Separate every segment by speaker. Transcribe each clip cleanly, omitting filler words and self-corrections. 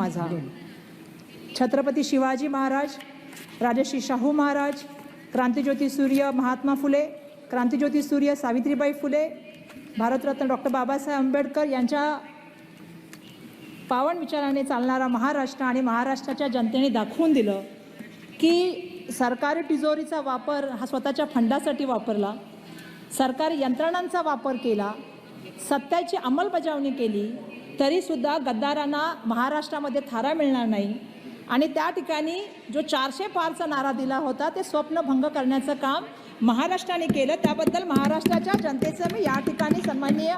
Speaker 1: माझा. छत्रपती शिवाजी महाराज, राजर्षी शाहू महाराज, क्रांतिज्योती सूर्य महात्मा फुले, क्रांतिज्योती सूर्य सावित्रीबाई फुले, भारतरत्न डॉक्टर बाबासाहेब आंबेडकर यांच्या पावन विचाराने चालणारा महाराष्ट्र आणि महाराष्ट्राच्या जनतेने दाखवून दिलं की सरकारी तिजोरीचा वापर हा स्वतःच्या फंडासाठी वापरला, सरकारी यंत्रणांचा वापर केला, सत्याची अंमलबजावणी केली, तरीसुद्धा गद्दारांना महाराष्ट्रामध्ये थारा मिळणार नाही. आणि त्या ठिकाणी जो 400 पारचा नारा दिला होता ते स्वप्नभंग करण्याचं काम महाराष्ट्राने केलं. त्याबद्दल महाराष्ट्राच्या जनतेचं मी या ठिकाणी सन्माननीय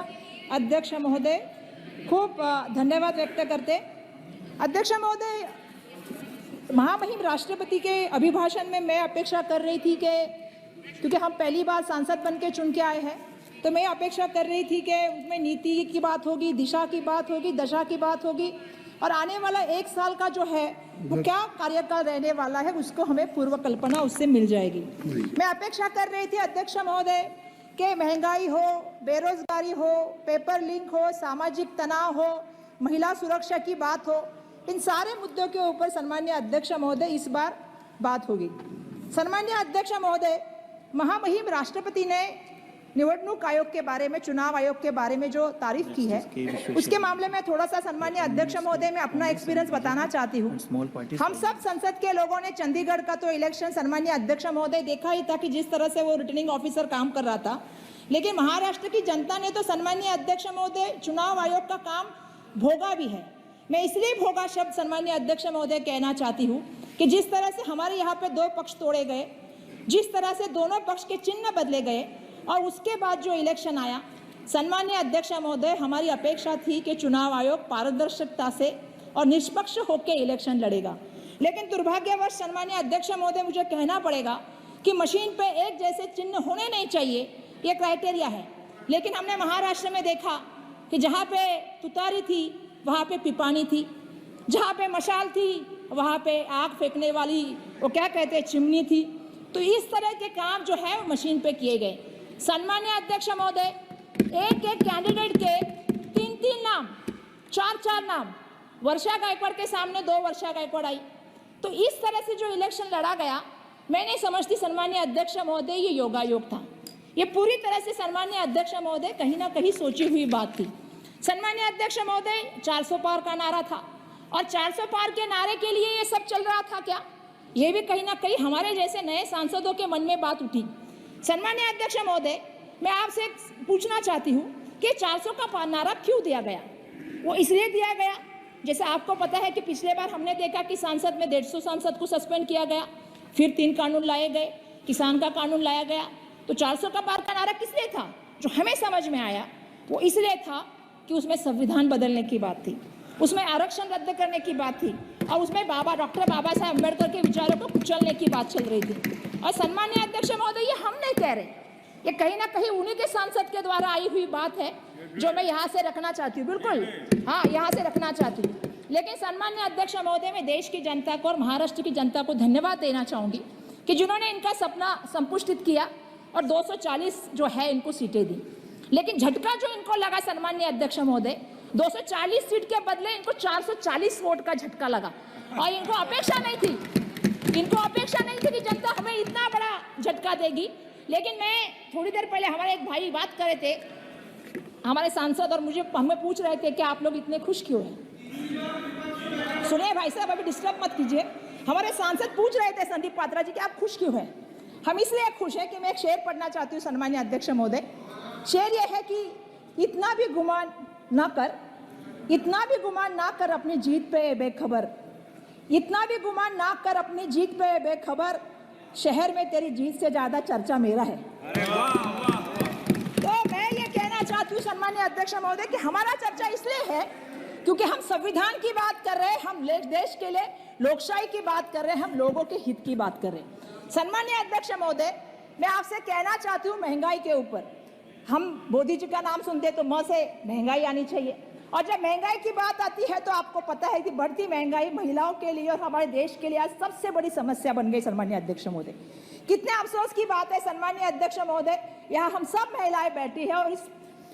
Speaker 1: अध्यक्ष महोदय खूप धन्यवाद व्यक्त करते. अध्यक्ष महोदय, महामहिम राष्ट्रपति के अभिभाषण में मैं अपेक्षा कर रही थी कि क्योंकि हम पहली बार सांसद बन के चुन के आए हैं, तो मैं अपेक्षा कर रही थी कि उसमें नीति की बात होगी, दिशा की बात होगी, दशा की बात होगी और आने वाला 1 साल का जो है वो क्या कार्यकाल रहने वाला है उसको हमें पूर्व कल्पना उससे मिल जाएगी. मैं अपेक्षा कर रही थी अध्यक्ष महोदय कि महंगाई हो, बेरोजगारी हो, पेपर लिंक हो, सामाजिक तनाव हो, महिला सुरक्षा की बात हो, इन सारे मुद्दों के ऊपर सम्माननीय अध्यक्ष महोदय इस बार बात होगी. सम्माननीय अध्यक्ष महोदय, महामहिम राष्ट्रपति ने निवडणूक आयोग के बारे में, चुनाव आयोग के बारे में जो तारीफ की है उसके मामले में थोड़ा सा सम्माननीय अध्यक्ष महोदय मैं अपना एक्सपीरियंस बताना चाहती हूँ. हम सब संसद के लोगों ने चंडीगढ़ का तो इलेक्शन सम्माननीय अध्यक्ष महोदय देखा ही था कि जिस तरह से वो रिटर्निंग ऑफिसर काम कर रहा था, लेकिन महाराष्ट्र की जनता ने तो सम्माननीय अध्यक्ष महोदय चुनाव आयोग का काम भोगा भी है. मैं इसलिए भोगा शब्द सम्माननीय अध्यक्ष महोदय कहना चाहती हूँ कि जिस तरह से हमारे यहाँ पे 2 पक्ष तोड़े गए, जिस तरह से दोनों पक्ष के चिन्ह बदले गए और उसके बाद जो इलेक्शन आया, सम्माननीय अध्यक्ष महोदय हमारी अपेक्षा थी कि चुनाव आयोग पारदर्शिता से और निष्पक्ष होकर इलेक्शन लड़ेगा. लेकिन दुर्भाग्यवश सम्माननीय अध्यक्ष महोदय मुझे कहना पड़ेगा कि मशीन पे एक जैसे चिन्ह होने नहीं चाहिए, ये क्राइटेरिया है. लेकिन हमने महाराष्ट्र में देखा कि जहाँ पे तुतारी थी वहाँ पे पिपानी थी, जहाँ पे मशाल थी वहाँ पे आग फेंकने वाली वो क्या कहते हैं चिमनी थी. तो इस तरह के काम जो है वो मशीन पे किए गए. सम्माननीय अध्यक्ष महोदय, एक कैंडिडेट के 3 नाम, 4 नाम, वर्षा गायकवाड़ के सामने 2 वर्षा गायकवाड़ आई. तो इस तरह से जो इलेक्शन लड़ा गया, मैं नहीं समझती सम्माननीय अध्यक्ष महोदय ये योगायोग था. ये पूरी तरह से सम्माननीय अध्यक्ष महोदय कहीं ना कहीं सोची हुई बात थी. सम्माननीय अध्यक्ष महोदय 400 पार का नारा था और 400 पार के नारे के लिए ये सब चल रहा था क्या? ये भी कहीं ना कहीं हमारे जैसे नए सांसदों के मन में बात उठी. सम्माननीय अध्यक्ष महोदय, मैं आपसे पूछना चाहती हूँ कि 400 का नारा क्यों दिया गया? वो इसलिए दिया गया, जैसे आपको पता है कि पिछले बार हमने देखा कि सांसद में 150 सांसद को सस्पेंड किया गया, फिर 3 कानून लाए गए, किसान का कानून लाया गया. तो 400 का पार का नारा किस लिए था? जो हमें समझ में आया वो इसलिए था कि उसमें संविधान बदलने की बात थी, उसमें आरक्षण रद्द करने की बात थी और उसमें डॉक्टर बाबा साहेब अम्बेडकर के विचारों को कुचलने की बात चल रही थी. और सम्माननीय अध्यक्ष महोदय, ये हम नहीं कह रहे, ये कहीं ना कहीं उन्हीं के सांसद के द्वारा आई हुई बात है जो मैं यहाँ से रखना चाहती हूँ. बिल्कुल हाँ, यहाँ से रखना चाहती हूँ. लेकिन सम्माननीय अध्यक्ष महोदय, मैं देश की जनता को और महाराष्ट्र की जनता को धन्यवाद देना चाहूँगी कि जिन्होंने इनका सपना संपुष्टित किया और 240 जो है इनको सीटें दी. लेकिन झटका जो इनको लगा सम्माननीय अध्यक्ष महोदय, 240 सीट के बदले इनको 440 वोट का झटका लगा. और इनको अपेक्षा नहीं थी कि जनता हमें इतना बड़ा झटका देगी. लेकिन मैं थोड़ी देर पहले हमारे एक भाई बात कर रहे थे, हमारे सांसद, और हमें पूछ रहे थे कि आप लोग इतने खुश क्यों हैं. सुनिए भाई साहब, अभी डिस्टर्ब मत कीजिए. हमारे सांसद पूछ रहे थे संदीप पात्रा जी कि आप खुश क्यों हैं. हम इसलिए खुश हैं कि मैं एक शेर पढ़ना चाहती हूँ सम्माननीय अध्यक्ष महोदय. शेर यह है कि इतना भी गुमान ना कर अपनी जीत पे बेखबर, इतना भी गुमान ना कर अपनी जीत पे बेखबर, शहर में तेरी जीत से ज्यादा चर्चा मेरा है. तो मैं ये कहना चाहती हूँ सम्माननीय अध्यक्ष महोदय कि हमारा चर्चा इसलिए है क्योंकि हम संविधान की बात कर रहे हैं, हम देश के लिए लोकशाही की बात कर रहे हैं, हम लोगों के हित की बात कर रहे हैं. सम्माननीय अध्यक्ष महोदय, मैं आपसे कहना चाहती हूँ महंगाई के ऊपर, हम मोदी जी का नाम सुनते तो म से महंगाई आनी चाहिए, और जब महंगाई की बात आती है तो आपको पता है कि बढ़ती महंगाई महिलाओं के लिए और हमारे देश के लिए आज सबसे बड़ी समस्या बन गई. सम्माननीय अध्यक्ष महोदय, कितने अफसोस की बात है सम्माननीय अध्यक्ष महोदय, यहाँ हम सब महिलाएं बैठी हैं और इस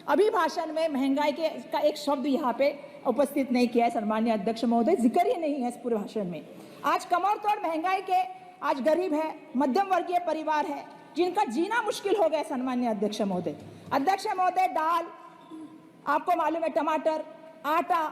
Speaker 1: अभिभाषण में महंगाई के का एक शब्द यहाँ पे उपस्थित नहीं किया है सम्मानीय अध्यक्ष महोदय, जिक्र ही नहीं है इस पूरे भाषण में। आज कमर तोड़ महंगाई के आज गरीब है, मध्यम वर्गीय परिवार है, जिनका जीना मुश्किल हो गया सम्मानीय अध्यक्ष महोदय। अध्यक्ष महोदय, दाल, आपको मालूम है टमाटर, आटा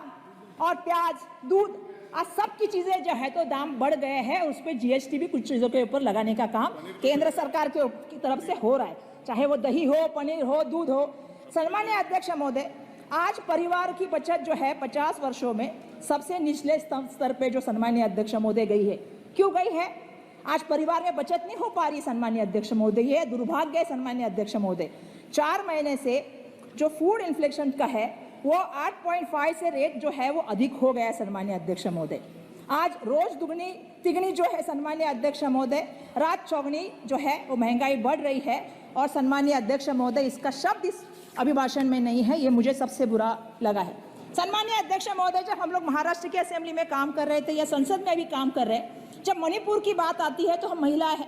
Speaker 1: और प्याज, दूध, आज सब की चीजें जो है तो दाम बढ़ गए हैं। उस पर जीएसटी भी कुछ चीजों के ऊपर लगाने का काम केंद्र सरकार की तरफ से हो रहा है, चाहे वो दही हो, पनीर हो, दूध हो। सम्मानीय अध्यक्ष महोदय, आज परिवार की बचत जो है 50 वर्षों में सबसे निचले स्तर पे जो सम्मानीय अध्यक्ष महोदय गई है। क्यों गई है? आज परिवार में बचत नहीं हो पा रही सम्मानीय अध्यक्ष महोदय, ये दुर्भाग्य है सम्मानीय अध्यक्ष महोदय। 4 महीने से जो फूड इन्फ्लेशन का है वो 8.5 से रेट जो है वो अधिक हो गया है सम्मानीय अध्यक्ष महोदय। आज रोज दुगनी तिगनी जो है सम्मानीय अध्यक्ष महोदय, रात चौगनी जो है वो महंगाई बढ़ रही है। और सम्मानीय अध्यक्ष महोदय, इसका शब्द इस अभिभाषण में नहीं है, ये मुझे सबसे बुरा लगा है। सम्मानीय अध्यक्ष महोदय, जब हम लोग महाराष्ट्र की असेंबली में काम कर रहे थे या संसद में भी काम कर रहे हैं, जब मणिपुर की बात आती है तो हम महिला है,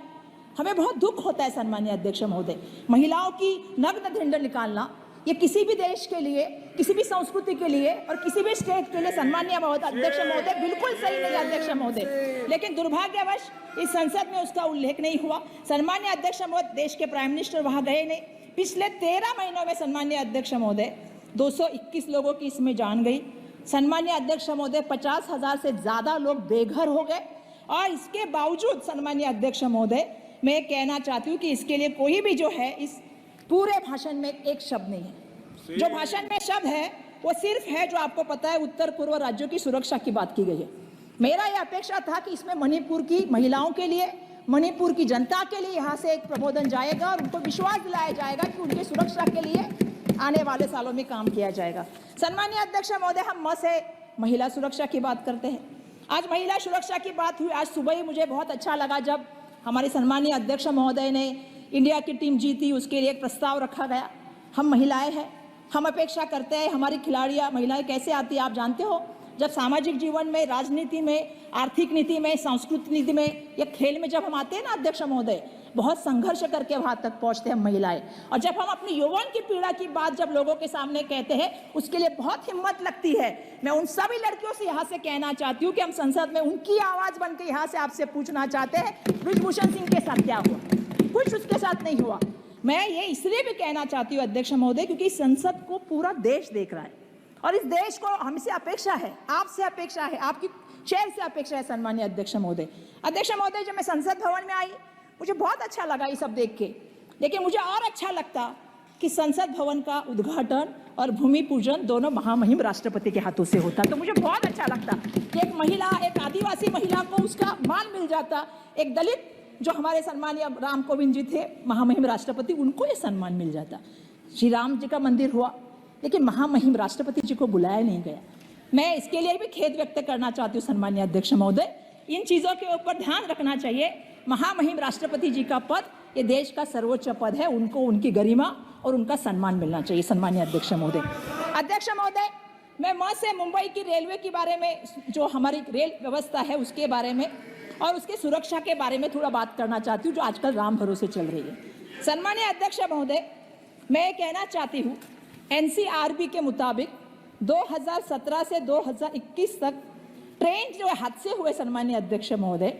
Speaker 1: हमें बहुत दुख होता है सम्मानीय अध्यक्ष महोदय। महिलाओं की नग्न धिंड निकालना ये किसी भी देश के लिए, किसी भी संस्कृति के लिए और किसी भी स्टेट के लिए सम्मानीय अध्यक्ष महोदय बिल्कुल सही नहीं अध्यक्ष महोदय। लेकिन दुर्भाग्यवश इस संसद में उसका उल्लेख नहीं हुआ। सम्मानीय अध्यक्ष महोदय, देश के प्राइम मिनिस्टर वहां गए नहीं। पिछले 13 महीनों में सम्मानीय अध्यक्ष महोदय 221 लोगों की इसमें जान गई। सम्मानीय अध्यक्ष महोदय, 50,000 से ज्यादा लोग बेघर हो गए। और इसके बावजूद सम्मानीय अध्यक्ष महोदय, मैं कहना चाहती हूँ कि इसके लिए कोई भी जो है इस पूरे भाषण में एक शब्द नहीं है। जो भाषण में शब्द है वो सिर्फ है जो आपको पता है उत्तर पूर्व राज्यों की सुरक्षा की बात की गई है। मेरा यह अपेक्षा था कि इसमें मणिपुर की महिलाओं के लिए, मणिपुर की जनता के लिए यहाँ से एक प्रबोधन जाएगा और उनको विश्वास दिलाया जाएगा कि उनकी सुरक्षा के लिए आने वाले सालों में काम किया जाएगा। सम्मानीय अध्यक्ष महोदय, हम म से महिला सुरक्षा की बात करते हैं। आज महिला सुरक्षा की बात हुई। आज सुबह ही मुझे बहुत अच्छा लगा जब हमारे सम्मानीय अध्यक्ष महोदय ने इंडिया की टीम जीती, उसके लिए एक प्रस्ताव रखा गया। हम महिलाएं हैं, हम अपेक्षा करते हैं हमारी खिलाड़ियां महिलाएं कैसे आती है आप जानते हो। जब सामाजिक जीवन में, राजनीति में, आर्थिक नीति में, सांस्कृतिक नीति में या खेल में जब हम आते हैं ना अध्यक्ष महोदय, बहुत संघर्ष करके वहां तक पहुंचते हैं महिलाएं। और जब हम अपनी यौवन की पीड़ा की बात जब लोगों के सामने कहते हैं, उसके लिए बहुत हिम्मत लगती है। मैं उन सभी लड़कियों से यहाँ से कहना चाहती हूँ कि हम संसद में उनकी आवाज बन के यहाँ से आपसे पूछना चाहते हैं, ब्रिजभूषण सिंह के साथ क्या हुआ? कुछ उसके साथ नहीं हुआ। मैं ये इसलिए भी कहना चाहती हूँ अध्यक्ष महोदय, क्योंकि संसद को पूरा देश देख रहा है और इस देश को हमसे अपेक्षा है, आपसे अपेक्षा है, आपकी चेयर से अपेक्षा है सम्मानीय अध्यक्ष महोदय। अध्यक्ष महोदय, जब मैं संसद भवन में आई मुझे बहुत अच्छा लगा ये सब देख के, लेकिन मुझे और अच्छा लगता कि संसद भवन का उद्घाटन और भूमि पूजन दोनों महामहिम राष्ट्रपति के हाथों से होता। तो मुझे बहुत अच्छा लगता कि एक महिला, एक आदिवासी महिला को उसका मान मिल जाता, एक दलित जो हमारे सम्मानीय राम कोविंद जी थे महामहिम राष्ट्रपति, उनको ये सम्मान मिल जाता। श्री राम जी का मंदिर हुआ लेकिन महामहिम राष्ट्रपति जी को बुलाया नहीं गया। मैं इसके लिए भी खेद व्यक्त करना चाहती हूँ सम्मानीय अध्यक्ष महोदय। इन चीजों के ऊपर ध्यान रखना चाहिए। महामहिम राष्ट्रपति जी का पद ये देश का सर्वोच्च पद है, उनको उनकी गरिमा और उनका सम्मान मिलना चाहिए सम्मानीय अध्यक्ष महोदय। अध्यक्ष महोदय, मैं म से मुंबई की रेलवे के बारे में, जो हमारी रेल व्यवस्था है उसके बारे में और उसकी सुरक्षा के बारे में थोड़ा बात करना चाहती हूँ, जो आजकल राम भरोसे चल रही है। सम्मानीय अध्यक्ष महोदय, मैं कहना चाहती हूँ एनसीआरबी के मुताबिक 2017 से 2021 तक ट्रेन जो हादसे हुए सम्मानीय अध्यक्ष महोदय,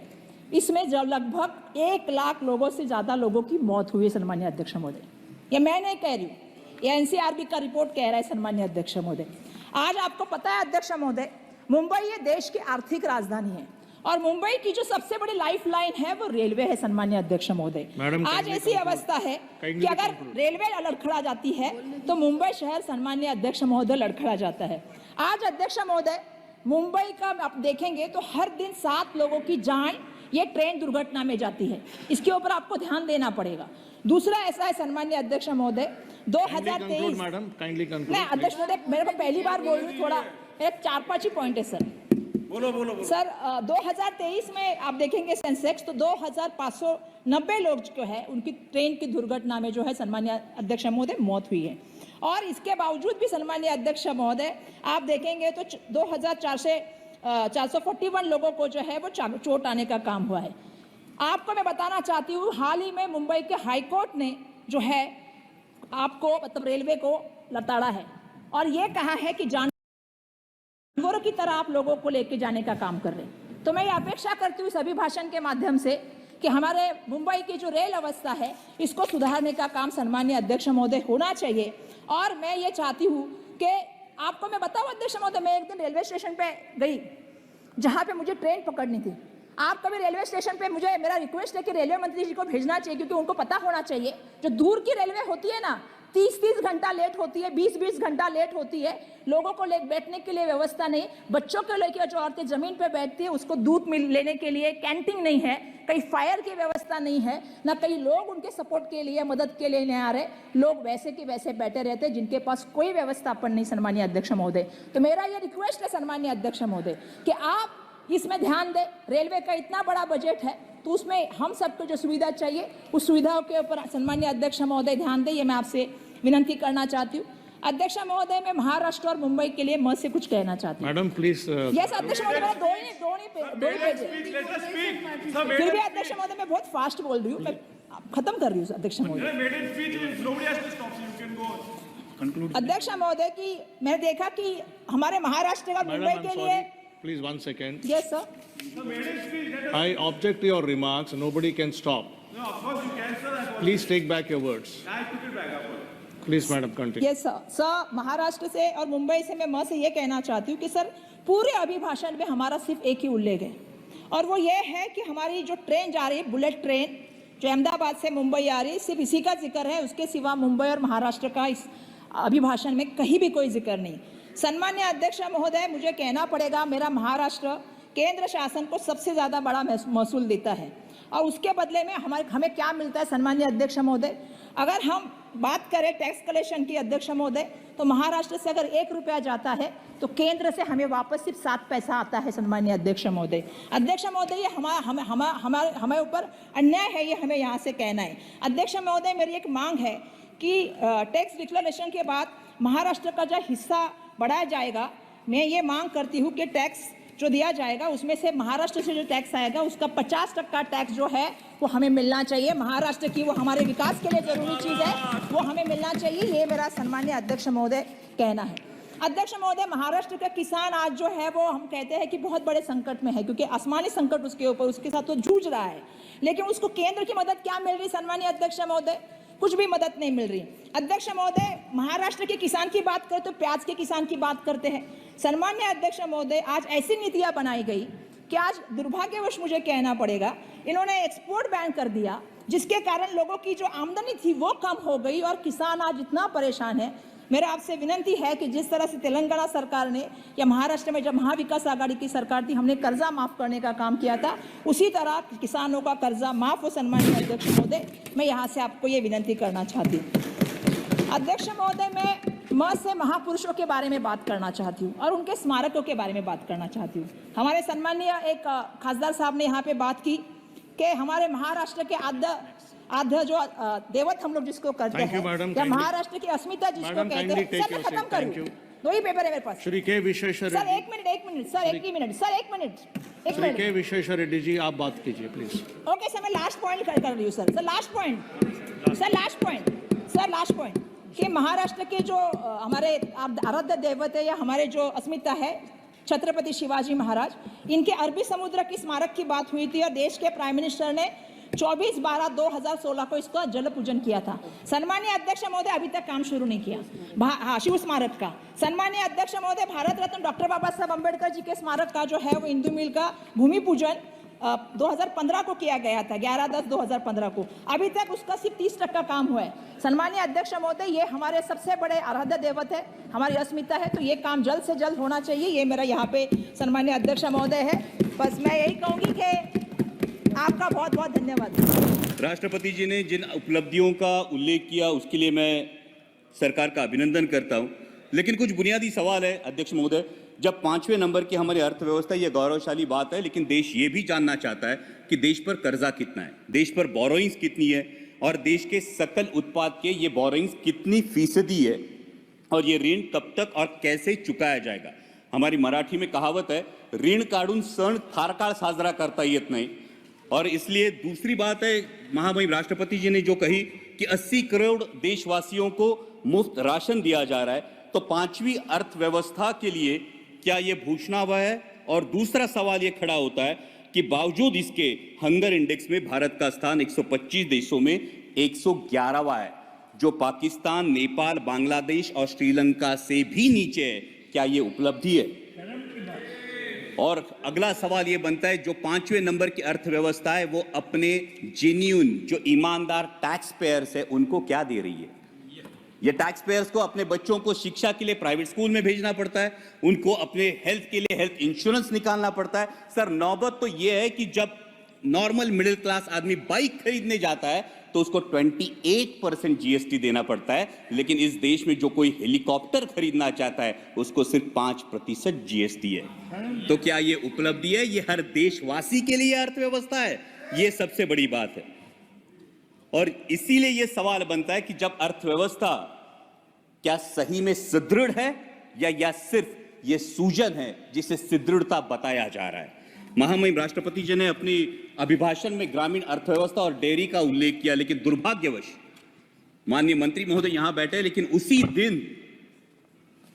Speaker 1: इसमें जब लगभग 1 लाख लोगों से ज्यादा लोगों की मौत हुई है सम्मानीय अध्यक्ष महोदय। ये मैं नहीं कह रही हूँ, ये एनसीआरबी का रिपोर्ट कह रहा है सम्मानीय अध्यक्ष महोदय। आज आपको पता है अध्यक्ष महोदय, मुंबई ये देश की आर्थिक राजधानी है और मुंबई की जो सबसे बड़ी लाइफलाइन है वो रेलवे है सम्मानीय अध्यक्ष महोदय। आज ऐसी अवस्था है कि अगर रेलवे लड़खड़ा जाती है तो मुंबई शहर सम्मानीय अध्यक्ष महोदय लड़खड़ा जाता है। आज अध्यक्ष महोदय, मुंबई का आप देखेंगे तो हर दिन 7 लोगों की जान ये ट्रेन दुर्घटना में जाती है। इसके ऊपर आपको ध्यान देना पड़ेगा। दूसरा ऐसा है सम्मानीय अध्यक्ष महोदय, 2023 मैं अध्यक्ष महोदय मेरे को पहली बार बोल रही हूँ, थोड़ा एक 4-5 ही पॉइंट है सर। बोलो। सर 2023 में आप देखेंगे सेंसेक्स तो 2590 लोग जो है उनकी ट्रेन की दुर्घटना में जो है सम्मानीय अध्यक्ष महोदय मौत हुई है। और इसके बावजूद भी सम्मानीय अध्यक्ष महोदय आप देखेंगे तो 441 लोगों को जो है वो चोट आने का काम हुआ है। आपको मैं बताना चाहती हूँ, हाल ही में मुंबई के हाईकोर्ट ने जो है आपको मतलब रेलवे को लताड़ा है और ये कहा है कि जानवरों की तरह आप लोगों को लेके जाने का काम कर रहे हैं। तो मैं ये अपेक्षा करती हूँ इस अभिभाषण के माध्यम से कि हमारे मुंबई की जो रेल अवस्था है इसको सुधारने का काम सम्मानीय अध्यक्ष महोदय होना चाहिए। और मैं ये चाहती हूँ कि आपको मैं बताऊँ अध्यक्ष महोदय, मैं एक दिन रेलवे स्टेशन पे गई जहाँ पे मुझे ट्रेन पकड़नी थी। आप कभी रेलवे स्टेशन पे, मुझे मेरा रिक्वेस्ट है कि रेलवे मंत्री जी को भेजना चाहिए, क्योंकि उनको पता होना चाहिए जो दूर की रेलवे होती है ना 30-30 घंटा लेट होती है, 20-20 घंटा लेट होती है, लोगों को बैठने के लिए व्यवस्था नहीं, बच्चों को लेकर जो औरतें जमीन पे बैठती है उसको दूध लेने के लिए कैंटीन नहीं है, कहीं फायर की व्यवस्था नहीं है, ना कई लोग उनके सपोर्ट के लिए मदद के लिए नहीं आ रहे, लोग वैसे के वैसे बैठे रहते हैं जिनके पास कोई व्यवस्थापन नहीं। सम्मानीय अध्यक्ष महोदय, तो मेरा ये रिक्वेस्ट है सम्मानीय अध्यक्ष महोदय कि आप इसमें ध्यान दें। रेलवे का इतना बड़ा बजट है तो उसमें हम सबको जो सुविधा चाहिए उस सुविधाओं के ऊपर सम्मानीय अध्यक्ष महोदय ध्यान दें, ये मैं आपसे विनती करना चाहती हूँ। अध्यक्ष महोदय, मैं महाराष्ट्र और मुंबई के लिए मैं से कुछ कहना चाहती हूँ।
Speaker 2: Madam please.
Speaker 1: यस अध्यक्ष महोदय, मेरा दो ही पेज है। फिर भी अध्यक्ष महोदय मैं बहुत फास्ट बोल रही हूँ, मैं खत्म कर रही हूँ अध्यक्ष महोदय। अध्यक्ष महोदय की मैंने देखा कि हमारे महाराष्ट्र और मुंबई के लिए।
Speaker 2: Please 1 second.
Speaker 1: Yes, sir.
Speaker 2: I object to your remarks. Nobody can stop.
Speaker 3: No, of course you can, sir.
Speaker 2: Please take back your words.
Speaker 3: I took it back.
Speaker 2: Please, madam, continue.
Speaker 1: Yes, sir. Sir, Maharashtra से और मुंबई से मैं से ये कहना चाहती हूँ कि सर पूरे अभिभाषण में हमारा सिर्फ एक ही उल्लेख है और वो ये है कि हमारी जो ट्रेन जा रही है, बुलेट ट्रेन जो अहमदाबाद से मुंबई आ रही है, सिर्फ इसी का जिक्र है। उसके सिवा मुंबई और महाराष्ट्र का इस अभिभाषण में कहीं भी कोई जिक्र नहीं। सम्मानीय अध्यक्ष महोदय, मुझे कहना पड़ेगा, मेरा महाराष्ट्र केंद्र शासन को सबसे ज़्यादा बड़ा महसूल देता है और उसके बदले में हमें क्या मिलता है सम्मानीय अध्यक्ष महोदय? अगर हम बात करें टैक्स कलेक्शन की अध्यक्ष महोदय, तो महाराष्ट्र से अगर 1 रुपया जाता है तो केंद्र से हमें वापस सिर्फ 7 पैसा आता है सम्मानीय अध्यक्ष महोदय। अध्यक्ष महोदय, ये हमारे ऊपर अन्याय है, ये हमें यहाँ से कहना है। अध्यक्ष महोदय, मेरी एक मांग है कि टैक्स डिक्लेरेशन के बाद महाराष्ट्र का जो हिस्सा बढ़ाया जाएगा, मैं ये मांग करती हूँ कि टैक्स जो दिया जाएगा उसमें से महाराष्ट्र से जो टैक्स आएगा उसका 50% टैक्स जो है वो हमें मिलना चाहिए। महाराष्ट्र की वो हमारे विकास के लिए जरूरी चीज़ है, वो हमें मिलना चाहिए। ये मेरा सम्मानीय अध्यक्ष महोदय कहना है। अध्यक्ष महोदय, महाराष्ट्र का किसान आज जो है वो हम कहते हैं कि बहुत बड़े संकट में है, क्योंकि आसमानी संकट उसके साथ वो जूझ रहा है, लेकिन उसको केंद्र की मदद क्या मिल रही सम्मानीय अध्यक्ष महोदय? कुछ भी मदद नहीं मिल रही। अध्यक्ष महोदय, महाराष्ट्र के किसान की बात करें तो प्याज के किसान की बात करते हैं। सम्मानीय अध्यक्ष महोदय, आज ऐसी नीतियां बनाई गई कि आज दुर्भाग्यवश मुझे कहना पड़ेगा, इन्होंने एक्सपोर्ट बैन कर दिया, जिसके कारण लोगों की जो आमदनी थी वो कम हो गई और किसान आज इतना परेशान है। मेरा आपसे विनती है कि जिस तरह से तेलंगाना सरकार ने या महाराष्ट्र में जब महाविकास आघाड़ी की सरकार थी, हमने कर्जा माफ करने का काम किया था, उसी तरह किसानों का कर्जा माफ हो सम्मानीय अध्यक्ष महोदय। मैं यहाँ से आपको ये विनती करना चाहती हूँ। अध्यक्ष महोदय, मैं से महापुरुषों के बारे में बात करना चाहती हूँ और उनके स्मारकों के बारे में बात करना चाहती हूँ। हमारे सम्मानीय एक खासदार साहब ने यहाँ पे बात की कि हमारे महाराष्ट्र के आद्य जो देवत हम लोग जिसको करते हैं, या महाराष्ट्र की अस्मिता जिसको कहते हैं। सर मैं खत्म करूँ, 2 ही पेपर है मेरे पास।
Speaker 2: श्री के विश्वेश्वर
Speaker 1: सर एक मिनट सर, एक मिनट
Speaker 2: के विश्वेश्वर रेड्डी जी, आप बात कीजिए प्लीज।
Speaker 1: ओके सर, मैं लास्ट पॉइंट कर रही हूँ सर। लास्ट पॉइंट कि महाराष्ट्र के जो हमारे आराध्य देवत है या हमारे जो अस्मिता है छत्रपति शिवाजी महाराज, इनके अरबी समुद्र की स्मारक की बात हुई थी और देश के प्राइम मिनिस्टर ने 24/12/2016 को इसका जल पूजन किया था। सम्मानीय अध्यक्ष महोदय, अभी तक काम शुरू नहीं किया शिव स्मारक का। सम्मानीय अध्यक्ष महोदय, भारत रत्न डॉक्टर बाबा साहब अम्बेडकर जी के स्मारक का जो है वो इंदू मिल का भूमि पूजन 2015 को किया गया था, 11/10/2015 को। अभी तक उसका सिर्फ 30% काम हुआ है। सम्मानीय अध्यक्ष महोदय, ये हमारे सबसे बड़े आराध्य देवत है, हमारी अस्मिता है, तो ये काम जल्द से जल्द होना चाहिए। ये मेरा यहाँ पे सम्मानीय अध्यक्ष महोदय है। बस मैं यही कहूँगी कि आपका बहुत बहुत धन्यवाद।
Speaker 4: राष्ट्रपति जी ने जिन उपलब्धियों का उल्लेख किया उसके लिए मैं सरकार का अभिनंदन करता हूं, लेकिन कुछ बुनियादी सवाल है अध्यक्ष महोदय। जब 5वें नंबर की हमारी अर्थव्यवस्था, ये गौरवशाली बात है, लेकिन देश ये भी जानना चाहता है कि देश पर कर्जा कितना है, देश पर बोरोइंग्स कितनी है और देश के सकल उत्पाद के ये बोरोइंग्स कितनी फीसदी है और ये ऋण कब तक और कैसे चुकाया जाएगा। हमारी मराठी में कहावत है, ऋण काढून सण फार काळ साजरा करता येत नाही। और इसलिए दूसरी बात है, महामहिम राष्ट्रपति जी ने जो कही कि 80 करोड़ देशवासियों को मुफ्त राशन दिया जा रहा है, तो पांचवी अर्थव्यवस्था के लिए क्या ये भूषणावह है? और दूसरा सवाल ये खड़ा होता है कि बावजूद इसके हंगर इंडेक्स में भारत का स्थान 125 देशों में 111वां है, जो पाकिस्तान, नेपाल, बांग्लादेश और श्रीलंका से भी नीचे है। क्या ये उपलब्धि है? और अगला सवाल ये बनता है, जो 5वें नंबर की अर्थव्यवस्था है वो अपने जेन्युइन जो ईमानदार टैक्स पेयर्स है उनको क्या दे रही है? ये टैक्स पेयर्स को अपने बच्चों को शिक्षा के लिए प्राइवेट स्कूल में भेजना पड़ता है, उनको अपने हेल्थ के लिए हेल्थ इंश्योरेंस निकालना पड़ता है। सर, नौबत तो ये है कि जब नॉर्मल मिडिल क्लास आदमी बाइक खरीदने जाता है तो उसको 28% जीएसटी देना पड़ता है, लेकिन इस देश में जो कोई हेलीकॉप्टर खरीदना चाहता है उसको सिर्फ 5% जीएसटी है। तो क्या ये उपलब्धि है? ये हर देशवासी के लिए अर्थव्यवस्था है? ये सबसे बड़ी बात है। और इसीलिए यह सवाल बनता है कि जब अर्थव्यवस्था क्या सही में सुदृढ़ है या सिर्फ यह सूजन है जिसे सुदृढ़ता बताया जा रहा है। महामहिम राष्ट्रपति जी ने अपनी अभिभाषण में ग्रामीण अर्थव्यवस्था और डेयरी का उल्लेख किया, लेकिन दुर्भाग्यवश माननीय मंत्री महोदय यहां बैठे, लेकिन उसी दिन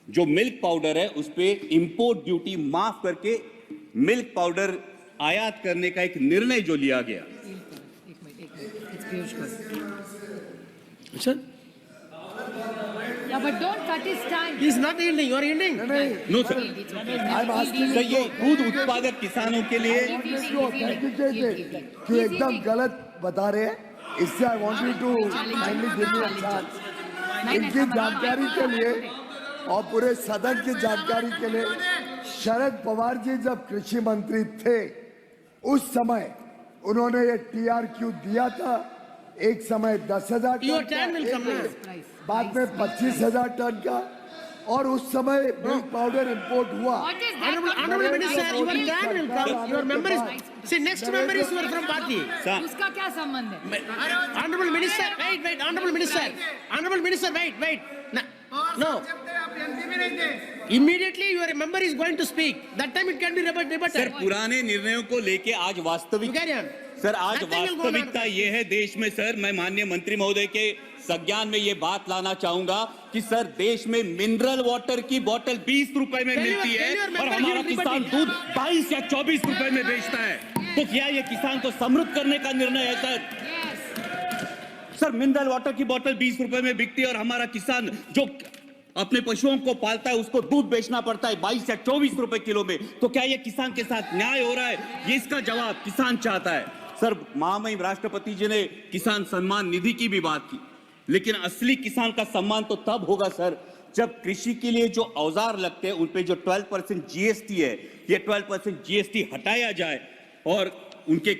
Speaker 4: जो मिल्क पाउडर है उस पे इंपोर्ट ड्यूटी माफ करके मिल्क पाउडर आयात करने का एक निर्णय जो लिया गया।
Speaker 5: Sir,
Speaker 6: Yeah, but don't cut his time.
Speaker 5: he's not yielding. You are yielding.
Speaker 4: No sir,
Speaker 7: I'm asking
Speaker 4: sir ये दूध उत्पादक किसानों के लिए
Speaker 7: जो एकदम गलत बता रहे हैं, इससे I want you to kindly give me a chance. इनकी जानकारी के लिए और पूरे सदन की जानकारी के लिए, शरद पवार जी जब कृषि मंत्री थे उस समय उन्होंने ये टीआरक्यू दिया था। एक समय 10,000
Speaker 5: Your
Speaker 7: ton
Speaker 5: time will come
Speaker 7: का,
Speaker 5: now.
Speaker 7: बाद में 25,000 टन का, और उस समय मिल्क पाउडर इंपोर्ट हुआ।
Speaker 6: What is that?
Speaker 5: Honorable Minister, your time will come. Your member is. See, next member is your from party.
Speaker 4: Sir,
Speaker 6: उसका क्या संबंध है?
Speaker 5: Honorable Minister, wait. Honorable Minister, wait. No. Immediately your member is going to speak. That time it can be
Speaker 4: sir
Speaker 5: rebutted.
Speaker 4: पुराने निर्णयों को लेके आज
Speaker 5: You
Speaker 4: वास्तविक
Speaker 5: carry on.
Speaker 4: सर आज
Speaker 5: Nothing will go
Speaker 4: वास्तविकता
Speaker 5: wrong.
Speaker 4: ये है देश में। सर, मैं माननीय मंत्री महोदय के संज्ञान में ये बात लाना चाहूंगा कि सर देश में मिनरल वाटर की बोतल 20 रुपए में मिलती है और हमारा किसान दूध 22 या 24 रुपए में बेचता है। तो क्या ये किसान को समृद्ध करने का निर्णय है? सर, मिनरल वाटर की बोतल 20 रुपए में बिकती है और हमारा किसान जो अपने पशुओं को पालता है उसको दूध बेचना पड़ता है 22 या 24 रुपए किलो में। तो क्या ये किसान के साथ न्याय हो रहा है? ये इसका जवाब किसान चाहता है। सर, महामहिम राष्ट्रपति जी ने किसान सम्मान निधि की भी बात की, लेकिन असली किसान का सम्मान तो तब होगा सर जब कृषि के लिए जो औजार लगते हैं उन पे जो 12% जीएसटी है, ये 12% जीएसटी हटाया जाए और उनके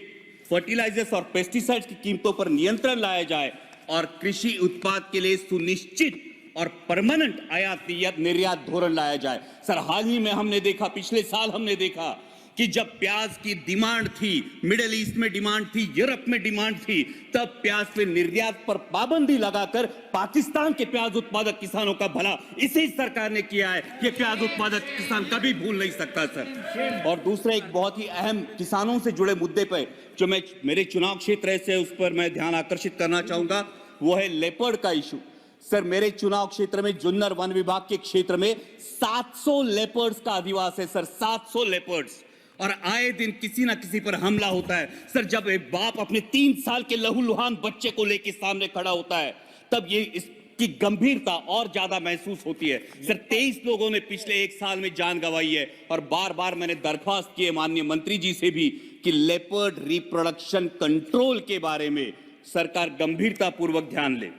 Speaker 4: फर्टिलाइजर्स और पेस्टिसाइड्स की कीमतों पर नियंत्रण लाया जाए और कृषि उत्पाद के लिए सुनिश्चित और परमानेंट आयात निर्यात धोरण लाया जाए। सर, हाल ही में हमने देखा, पिछले साल हमने देखा कि जब प्याज की डिमांड थी, मिडिल ईस्ट में डिमांड थी, यूरोप में डिमांड थी, तब प्याज पे निर्यात पर पाबंदी लगाकर पाकिस्तान के प्याज उत्पादक किसानों का भला इसी सरकार ने किया है। ये प्याज उत्पादक किसान कभी भूल नहीं सकता सर। और दूसरा एक बहुत ही अहम किसानों से जुड़े मुद्दे पर जो मैं मेरे चुनाव क्षेत्र से उस पर मैं ध्यान आकर्षित करना चाहूंगा, वो है लेपर्ड का इशू। सर, मेरे चुनाव क्षेत्र में जुन्नर वन विभाग के क्षेत्र में 700 लेपर्ड्स का अधिवास है सर, 700 लेपर्ड्स, और आए दिन किसी ना किसी पर हमला होता है। सर, जब एक बाप अपने 3 साल के लहूलुहान बच्चे को लेकर सामने खड़ा होता है तब ये इसकी गंभीरता और ज्यादा महसूस होती है। सर, 23 लोगों ने पिछले 1 साल में जान गंवाई है और बार बार मैंने दरख्वास्त की है माननीय मंत्री जी से भी कि लेपर्ड रिप्रोडक्शन कंट्रोल के बारे में सरकार गंभीरता पूर्वक ध्यान ले।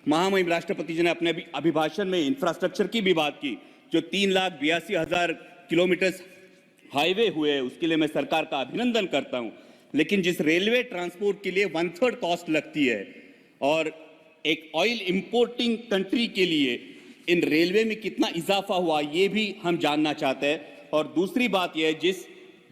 Speaker 4: महामहिम राष्ट्रपति जी ने अपने अभिभाषण में इंफ्रास्ट्रक्चर की भी बात की। जो 3,82,000 किलोमीटर हाईवे हुए हैं उसके लिए मैं सरकार का अभिनंदन करता हूं, लेकिन जिस रेलवे ट्रांसपोर्ट के लिए 1/3 कॉस्ट लगती है और एक ऑयल इंपोर्टिंग कंट्री के लिए इन रेलवे में कितना इजाफा हुआ ये भी हम जानना चाहते हैं। और दूसरी बात यह है,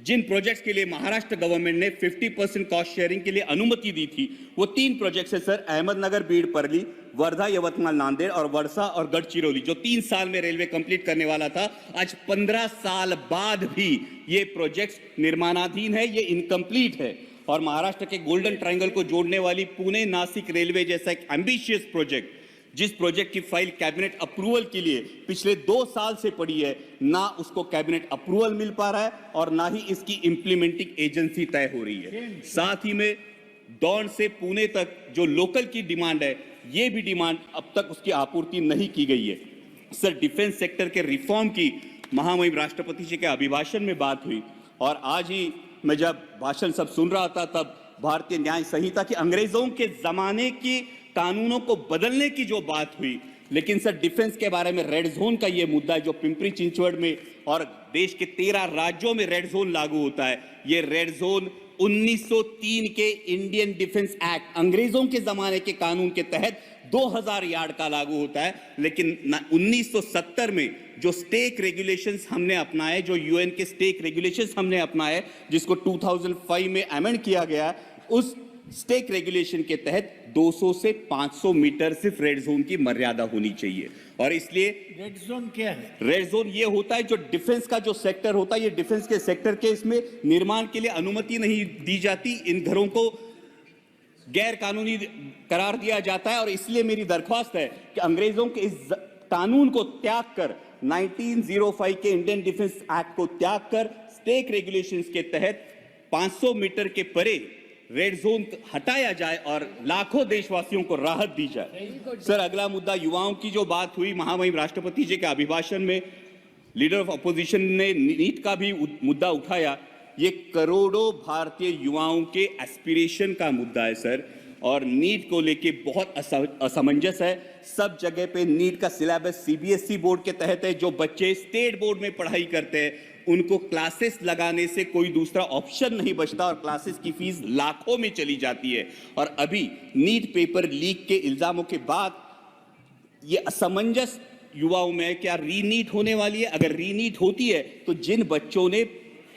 Speaker 4: जिन प्रोजेक्ट्स के लिए महाराष्ट्र गवर्नमेंट ने 50% कॉस्ट शेयरिंग के लिए अनुमति दी थी वो 3 प्रोजेक्ट्स है सर, अहमदनगर बीड़ परली, वर्धा यवतमाल नांदेड़ और वर्षा और गढ़चिरौली, जो 3 साल में रेलवे कंप्लीट करने वाला था। आज 15 साल बाद भी ये प्रोजेक्ट्स निर्माणाधीन है, ये इनकम्प्लीट है। और महाराष्ट्र के गोल्डन ट्रायंगल को जोड़ने वाली पुणे नासिक रेलवे जैसा एक एम्बिशियस प्रोजेक्ट जिस प्रोजेक्ट की फाइल कैबिनेट अप्रूवल के लिए पिछले 2 साल से पड़ी है, ना उसको कैबिनेट अप्रूवल मिल पा रहा है और ना ही इसकी इंप्लीमेंटिंग एजेंसी तय हो रही है। साथ ही में दौंड से पुणे तक जो लोकल की डिमांड है, ये भी डिमांड अब तक उसकी आपूर्ति नहीं की गई है। सर, डिफेंस सेक्टर के रिफॉर्म की महामहिम राष्ट्रपति जी के अभिभाषण में बात हुई और आज ही मैं जब भाषण सब सुन रहा था तब भारतीय न्याय संहिता की अंग्रेजों के जमाने की कानूनों को बदलने की जो बात हुई, लेकिन सर डिफेंस के बारे में रेड जोन का ये मुद्दा है जो पिंपरी चिंचवड़ में और देश के 13 राज्यों में रेड जोन लागू होता है। ये रेड जोन 1903 के इंडियन डिफेंस एक्ट, अंग्रेजों के जमाने के कानून के तहत 2000 यार्ड का लागू होता है, लेकिन 1970 में जो स्टेक रेगुलेशंस हमने अपनाए, जो यूएन के स्टेक रेगुलेशंस हमने अपनाए, जिसको 2005 में अमेंड किया गया, उस स्टेक रेगुलेशन के तहत 200 से 500 मीटर सिर्फ रेड जोन की मर्यादा होनी चाहिए। और इसलिए
Speaker 5: रेड जोन क्या है?
Speaker 4: रेड जोन ये होता है जो डिफेंस का जो सेक्टर होता है, ये डिफेंस के सेक्टर के इसमें निर्माण के लिए अनुमति नहीं दी जाती, इन घरों को गैर कानूनी करार दिया जाता है। और इसलिए मेरी दरख्वास्त है कि अंग्रेजों के इस कानून को त्याग कर 1905 के इंडियन डिफेंस एक्ट को त्याग कर स्टेक रेगुलेशंस के तहत 500 मीटर के परे रेड जोन हटाया जाए और लाखों देशवासियों को राहत दी जाए। सर, अगला मुद्दा युवाओं की जो बात हुई महामहिम राष्ट्रपति जी के अभिभाषण में, लीडर ऑफ अपोजिशन ने नीट का भी मुद्दा उठाया। ये करोड़ों भारतीय युवाओं के एस्पिरेशन का मुद्दा है सर, और नीट को लेके बहुत असमंजस है। सब जगह पे नीट का सिलेबस सीबीएसई बोर्ड के तहत है। जो बच्चे स्टेट बोर्ड में पढ़ाई करते हैं उनको क्लासेस लगाने से कोई दूसरा ऑप्शन नहीं बचता और क्लासेस की फीस लाखों में चली जाती है। और अभी नीट पेपर लीक के इल्जामों के बाद ये असमंजस युवाओं में क्या रीनीट होने वाली है? अगर रीनीट होती है तो जिन बच्चों ने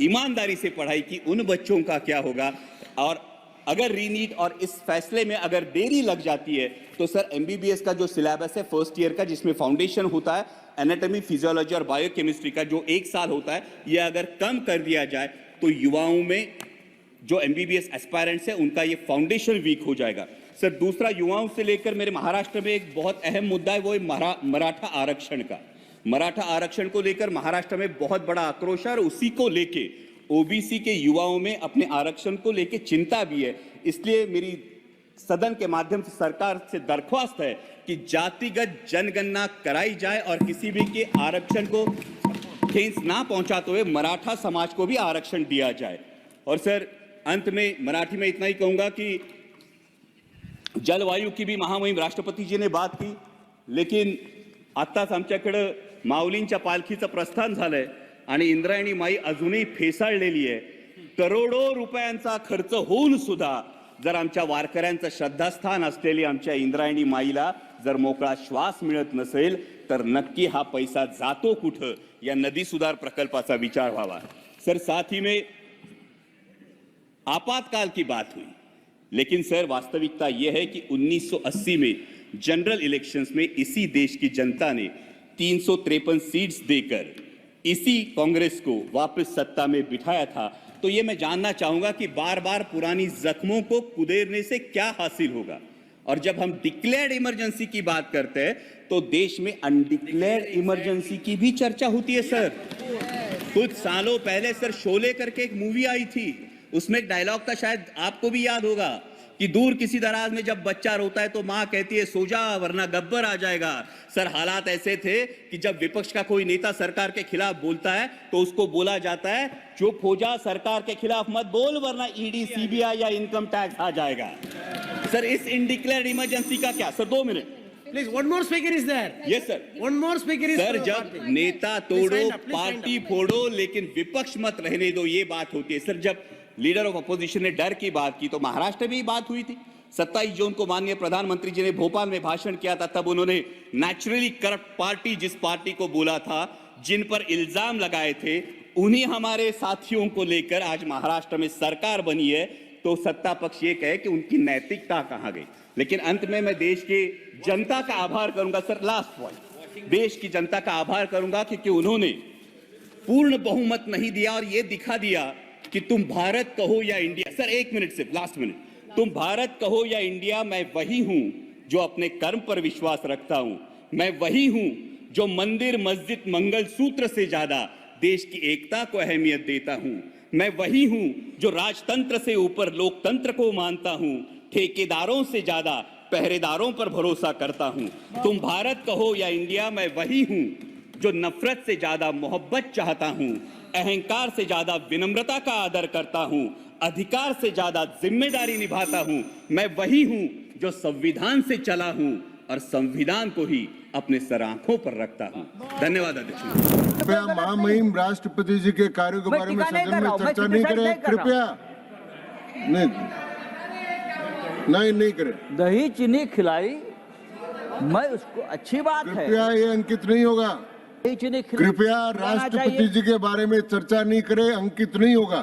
Speaker 4: ईमानदारी से पढ़ाई की उन बच्चों का क्या होगा? और अगर रीनीट और इस फैसले में अगर देरी लग जाती है तो सर एमबीबीएस का जो सिलेबस है फर्स्ट ईयर का, जिसमें फाउंडेशन होता है एनाटॉमी, फिजियोलॉजी और बायोकेमिस्ट्री का, जो 1 साल होता है, ये अगर कम कर दिया जाए तो युवाओं में जो एमबीबीएस एस्पायरेंट्स है उनका ये फाउंडेशन वीक हो जाएगा। सर, दूसरा युवाओं से लेकर मेरे महाराष्ट्र में एक बहुत अहम मुद्दा है, वो है मराठा आरक्षण का। मराठा आरक्षण को लेकर महाराष्ट्र में बहुत बड़ा आक्रोश है और उसी को लेके ओबीसी के युवाओं में अपने आरक्षण को लेके चिंता भी है। इसलिए मेरी सदन के माध्यम से सरकार से दरख्वास्त है कि जातिगत जनगणना कराई जाए और किसी भी के आरक्षण को ठेस ना पहुंचाते हुए मराठा समाज को भी आरक्षण दिया जाए। और सर, अंत में मराठी में इतना ही कहूंगा कि जलवायु की भी महामहिम राष्ट्रपति जी ने बात की, लेकिन आत्ताच आमच्याकडे माऊलींच्या पालखीचं प्रस्थान झालंय आणि इंद्रायणी माई अजूनही फेसाळलेली आहे। करोडो रुपयांचा खर्च होऊन सुद्धा जर आमच्या वारकऱ्यांचं श्रद्धास्थान असलेली आमच्या इंद्रायणी माईला जर मोकळा श्वास मिळत नसेल तर नक्की हा पैसा जातो कुठं, या नदी सुधार प्रकल्पाचा विचार व्हावा। सर, साथ ही में आपातकाल की बात हुई, लेकिन सर वास्तविकता यह है कि 1980 में जनरल इलेक्शंस में इसी देश की जनता ने 353 सीट्स देकर इसी कांग्रेस को वापस सत्ता में बिठाया था। तो ये मैं जानना चाहूंगा कि बार बार पुरानी जख्मों को कुदेरने से क्या हासिल होगा? और जब हम डिक्लेयर्ड इमरजेंसी की बात करते हैं तो देश में अनडिक्लेयर्ड इमरजेंसी की भी चर्चा होती है सर। कुछ सालों पहले सर शोले करके एक मूवी आई थी, उसमें एक डायलॉग था, शायद आपको भी याद होगा, कि दूर किसी दराज में जब बच्चा रोता है तो मां कहती है सो जा वरना गब्बर आ जाएगा। सर, हालात ऐसे थे कि जब विपक्ष का कोई नेता सरकार के खिलाफ बोलता है तो उसको बोला जाता है चुप हो जा, सरकार के खिलाफ मत बोल वरना ईडी, सीबीआई या इनकम टैक्स आ जाएगा। सर, इस इनडिक्लेयर्ड इमरजेंसी का क्या? Sir, 2 minute
Speaker 5: Please, one more speaker is there.
Speaker 4: Yes sir.
Speaker 5: One more speaker is
Speaker 4: sir,
Speaker 5: for
Speaker 4: जब
Speaker 5: party.
Speaker 4: नेता
Speaker 5: Please
Speaker 4: तोड़ो
Speaker 5: stand up, please stand
Speaker 4: party
Speaker 5: up.
Speaker 4: फोड़ो लेकिन विपक्ष मत रहने दो, ये बात होती है। सर, जब लीडर ऑफ अपोजिशन ने डर की बात की तो महाराष्ट्र में ही बात हुई थी। 27 जून को माननीय प्रधानमंत्री जी ने भोपाल में भाषण किया था, तब उन्होंने नेचुरली करप्ट पार्टी, जिस पार्टी को बोला था, जिन पर इल्जाम लगाए थे, उन्हीं हमारे साथियों को लेकर आज महाराष्ट्र में सरकार बनी है। तो सत्ता पक्ष ये कहे कि उनकी नैतिकता कहां गई। लेकिन अंत में मैं देश की जनता का आभार करूंगा सर, लास्ट पॉइंट, देश की जनता का आभार करूंगा क्योंकि उन्होंने पूर्ण बहुमत नहीं दिया और ये दिखा दिया कि तुम भारत कहो या इंडिया। सर, 1 मिनट सिर्फ, लास्ट मिनट, तुम भारत कहो या इंडिया, मैं वही हूं जो अपने कर्म पर विश्वास रखता हूं। मैं वही हूं जो मंदिर, मस्जिद, मंगल सूत्र से ज्यादा देश की एकता को अहमियत देता हूं। मैं वही हूं जो राजतंत्र से ऊपर लोकतंत्र को मानता हूं। ठेकेदारों से ज्यादा पहरेदारों पर भरोसा करता हूं। तुम भारत कहो या इंडिया, मैं वही हूं जो नफरत से ज्यादा मोहब्बत चाहता हूं। अहंकार से ज्यादा विनम्रता का आदर करता हूं। अधिकार से ज्यादा जिम्मेदारी निभाता हूं। मैं वही हूं जो संविधान से चला हूं और संविधान को ही अपने सर आंखों पर रखता हूं। धन्यवाद अध्यक्ष।
Speaker 8: कृपया महामहिम राष्ट्रपति जी के कार्यों के बारे में सदन में चर्चा नहीं करें। कृपया नहीं करें।
Speaker 9: दही चीनी खिलाई, मैं उसको अच्छी बात है।
Speaker 8: कृपया ये अंकित नहीं होगा।
Speaker 9: दही चीनी
Speaker 8: कृपया राष्ट्रपति जी के बारे में चर्चा नहीं करें, अंकित नहीं होगा।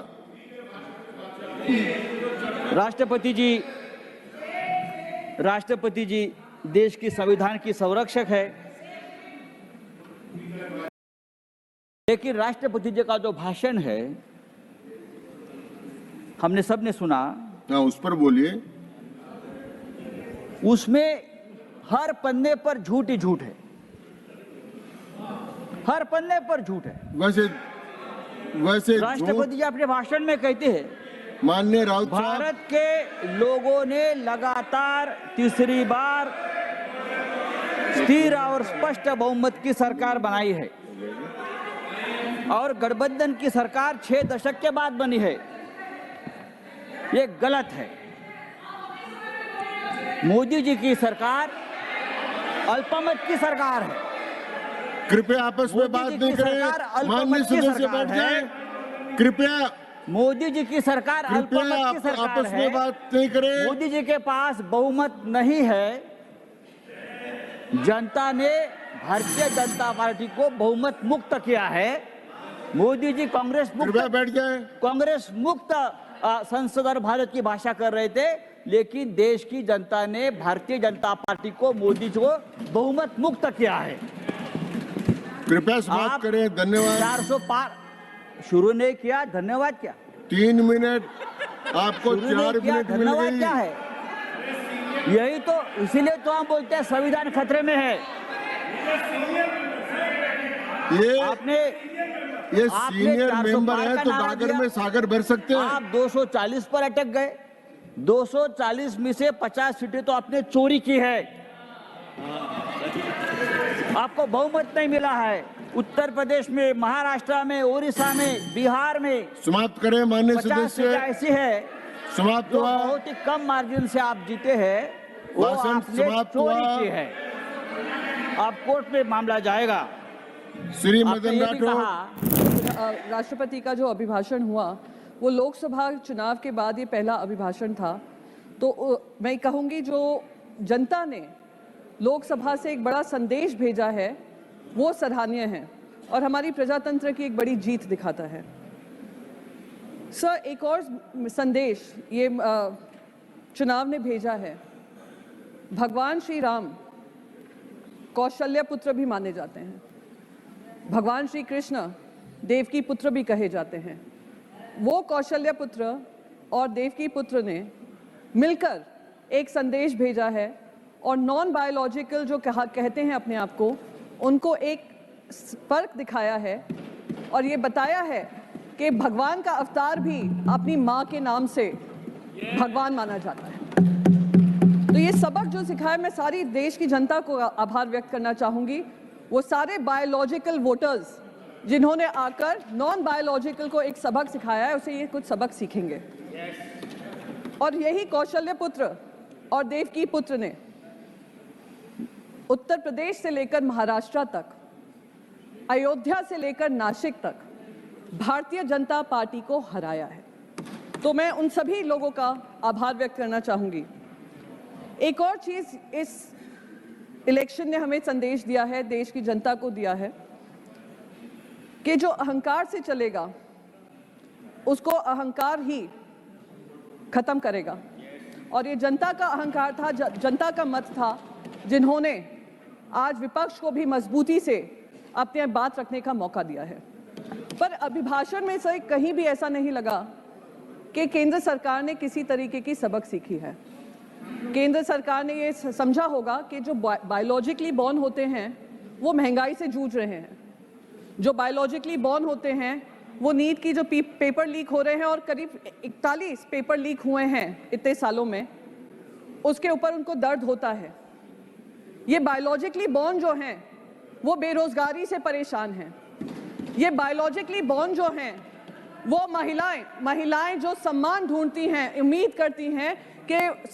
Speaker 9: राष्ट्रपति जी देश की संविधान की संरक्षक है, लेकिन राष्ट्रपति जी का जो भाषण है हमने सबने सुना।
Speaker 8: हाँ, उस पर बोलिए।
Speaker 9: उसमें हर पन्ने पर झूठ ही झूठ है, हर पन्ने पर झूठ है।
Speaker 8: वैसे
Speaker 9: राष्ट्रपति जी अपने भाषण में कहते हैं,
Speaker 8: माननीय राउत साहब,
Speaker 9: भारत के लोगों ने लगातार तीसरी बार स्थिर और स्पष्ट बहुमत की सरकार बनाई है और गठबंधन की सरकार 6 दशक के बाद बनी है। ये गलत है। मोदी जी की सरकार अल्पमत की सरकार है।
Speaker 8: कृपया आपस में बात नहीं करें। माननीय सदस्य बैठ जाएं। कृपया
Speaker 9: मोदी जी की सरकार अल्पमत की सरकार
Speaker 8: आपस
Speaker 9: है।
Speaker 8: में बात नहीं करें।
Speaker 9: मोदी जी के पास बहुमत नहीं है। जनता ने भारतीय जनता पार्टी को बहुमत मुक्त किया है। मोदी जी कांग्रेस मुक्त,
Speaker 8: कृपया बैठ जाएं।
Speaker 9: कांग्रेस मुक्त संसद और भारत की भाषा कर रहे थे, लेकिन देश की जनता ने भारतीय जनता पार्टी को, मोदी जी को बहुमत मुक्त किया है।
Speaker 8: कृपया समाप्त करें। धन्यवाद।
Speaker 9: 400 पार शुरू नहीं किया, धन्यवाद क्या?
Speaker 8: 3 मिनट आपको, 4 मिनट मिल
Speaker 9: धन्यवाद क्या
Speaker 8: गई।
Speaker 9: है? यही तो, इसीलिए तो हम बोलते हैं संविधान खतरे में है।
Speaker 8: ये सीनियर मेंबर है तो गागर में सागर भर सकते हैं।
Speaker 9: आप 240 पर अटक गए। 240 में से 50 सीटें तो आपने चोरी की है। आपको बहुमत नहीं मिला है। उत्तर प्रदेश में, महाराष्ट्र में, उड़ीसा में, बिहार में
Speaker 8: समाप्त करें। माननीय
Speaker 9: 50 सीटें
Speaker 8: सदस्य,
Speaker 9: ऐसी है
Speaker 8: समाप्त
Speaker 9: जो
Speaker 8: हुआ।
Speaker 9: बहुत ही कम मार्जिन से आप जीते हैं, वो
Speaker 8: भाषण
Speaker 9: आपने
Speaker 8: समाप्त
Speaker 9: चोरी
Speaker 8: हुआ।
Speaker 9: की है। आप कोर्ट में मामला जाएगा।
Speaker 8: श्री
Speaker 9: आपने
Speaker 8: मदन
Speaker 9: ये भी
Speaker 8: राठौर।
Speaker 10: कहा, राष्ट्रपति का जो अभिभाषण हुआ वो लोकसभा चुनाव के बाद ये पहला अभिभाषण था। तो मैं कहूँगी जो जनता ने लोकसभा से एक बड़ा संदेश भेजा है वो सराहनीय है और हमारी प्रजातंत्र की एक बड़ी जीत दिखाता है। सर, एक और संदेश ये चुनाव ने भेजा है। भगवान श्री राम कौशल्य पुत्र भी माने जाते हैं। भगवान श्री कृष्ण देवकी पुत्र भी कहे जाते हैं। वो कौशल्य पुत्र और देवकी पुत्र ने मिलकर एक संदेश भेजा है और नॉन बायोलॉजिकल जो कहते हैं अपने आप को, उनको एक फर्क दिखाया है और ये बताया है कि भगवान का अवतार भी अपनी माँ के नाम से भगवान माना जाता है। तो ये सबक जो सिखाया, मैं सारी देश की जनता को आभार व्यक्त करना चाहूँगी। वो सारे बायोलॉजिकल वोटर्स जिन्होंने आकर नॉन बायोलॉजिकल को एक सबक सिखाया है, उसे ये कुछ सबक सीखेंगे। और यही कौशल्य पुत्र और देवकी पुत्र ने उत्तर प्रदेश से लेकर महाराष्ट्र तक, अयोध्या से लेकर नासिक तक भारतीय जनता पार्टी को हराया है। तो मैं उन सभी लोगों का आभार व्यक्त करना चाहूंगी। एक और चीज इस इलेक्शन ने हमें संदेश दिया है, देश की जनता को दिया है कि जो अहंकार से चलेगा उसको अहंकार ही खत्म करेगा। और ये जनता का अहंकार था, जनता का मत था, जिन्होंने आज विपक्ष को भी मजबूती से अपने बात रखने का मौका दिया है। पर अभिभाषण में से कहीं भी ऐसा नहीं लगा कि केंद्र सरकार ने किसी तरीके की सबक सीखी है। केंद्र सरकार ने ये समझा होगा कि जो बायोलॉजिकली बॉर्न होते हैं वो महंगाई से जूझ रहे हैं। जो बायोलॉजिकली बॉर्न होते हैं वो नीट की जो पेपर लीक हो रहे हैं और करीब 41 पेपर लीक हुए हैं इतने सालों में, उसके ऊपर उनको दर्द होता है। ये बायोलॉजिकली बॉर्न जो हैं वो बेरोजगारी से परेशान हैं। ये बायोलॉजिकली बॉर्न जो हैं वो महिलाएं जो सम्मान ढूंढती हैं, उम्मीद करती हैं कि